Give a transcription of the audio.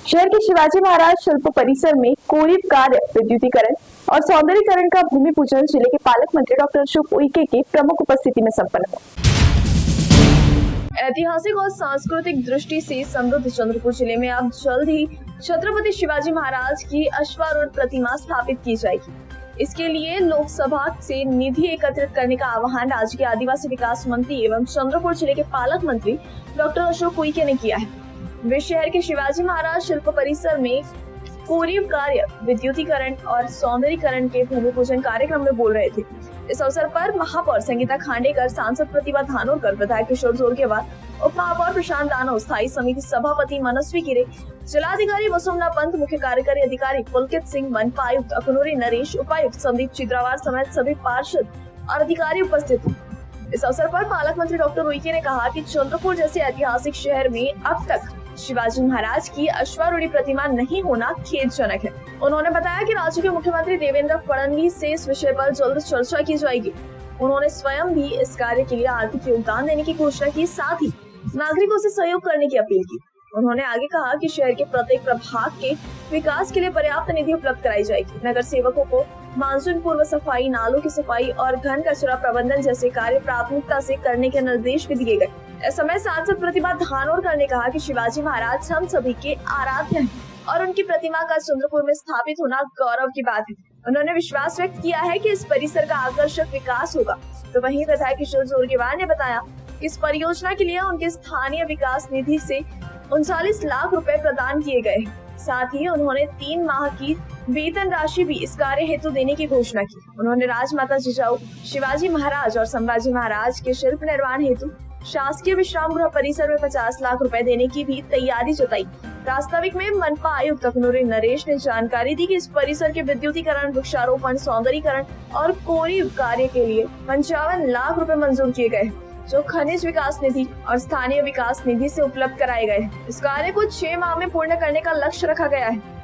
शहर के शिवाजी महाराज शिल्प परिसर में कोरिव कार्य, विद्युतीकरण और सौंदर्यीकरण का भूमि पूजन जिले के पालक मंत्री डॉक्टर अशोक उइके की प्रमुख उपस्थिति में संपन्न हुआ। ऐतिहासिक और सांस्कृतिक दृष्टि से समृद्ध चंद्रपुर जिले में अब जल्द ही छत्रपति शिवाजी महाराज की अश्वारूढ़ प्रतिमा स्थापित की जाएगी। इसके लिए लोकसभा से निधि एकत्रित करने का आह्वान राज्य के आदिवासी विकास मंत्री एवं चंद्रपुर जिले के पालक मंत्री डॉक्टर अशोक उइके ने किया है। वे शहर के शिवाजी महाराज शिल्प परिसर में कोरिव कार्य, विद्युतीकरण और सौंदर्यीकरण के भूमि पूजन कार्यक्रम में बोल रहे थे। इस अवसर पर महापौर संगीता खांडेकर, सांसद प्रतिभा धानोरकर, विधायक किशोर जोरगेवार, उप महापौर प्रशांत दानव, स्थायी समिति सभापति मनस्वी गिरे, जिलाधिकारी वसुमना पंत, मुख्य कार्यकारी अधिकारी पुलकित सिंह, मनपा आयुक्त अखनूरी नरेश, उपायुक्त संदीप चित्रावार समेत सभी पार्षद और अधिकारी उपस्थित थे। इस अवसर पर पालक मंत्री डॉक्टर उइके ने कहा कि चंद्रपुर जैसे ऐतिहासिक शहर में अब तक शिवाजी महाराज की अश्वारूढ़ प्रतिमा नहीं होना खेदजनक है। उन्होंने बताया कि राज्य के मुख्यमंत्री देवेंद्र फडणवीस से इस विषय पर जल्द चर्चा की जाएगी। उन्होंने स्वयं भी इस कार्य के लिए आर्थिक योगदान देने की घोषणा की, साथ ही नागरिकों से सहयोग करने की अपील की। उन्होंने आगे कहा कि शहर के प्रत्येक प्रभाग के विकास के लिए पर्याप्त निधि उपलब्ध कराई जाएगी। नगर सेवकों को मानसून पूर्व सफाई, नालों की सफाई और घन कचरा प्रबंधन जैसे कार्य प्राथमिकता से करने के निर्देश भी दिए गए। इस समय सांसद प्रतिभा धानोरकर ने कहा कि शिवाजी महाराज हम सभी के आराध्य हैं और उनकी प्रतिमा का चंद्रपुर में स्थापित होना गौरव की बात है। उन्होंने विश्वास व्यक्त किया है कि इस परिसर का आकर्षक विकास होगा। तो वहीं विधायक किशोर जोरगेवार ने बताया कि इस परियोजना के लिए उनके स्थानीय विकास निधि से 39 लाख रुपए प्रदान किए गए। साथ ही उन्होंने 3 माह की वेतन राशि भी इस कार्य हेतु देने की घोषणा की। उन्होंने राजमाता जिजाऊ, शिवाजी महाराज और संभाजी महाराज के शिल्प निर्माण हेतु शासकीय विश्राम गृह परिसर में 50 लाख रुपए देने की भी तैयारी जताई। वास्तविक में मनपा आयुक्त अखनूरी नरेश ने जानकारी दी कि इस परिसर के विद्युतीकरण, वृक्षारोपण, सौंदर्यीकरण और कोरिव कार्य के लिए 55 लाख रुपए मंजूर किए गए, जो खनिज विकास निधि और स्थानीय विकास निधि से उपलब्ध कराए गए हैं। इस कार्य को 6 माह में पूर्ण करने का लक्ष्य रखा गया है।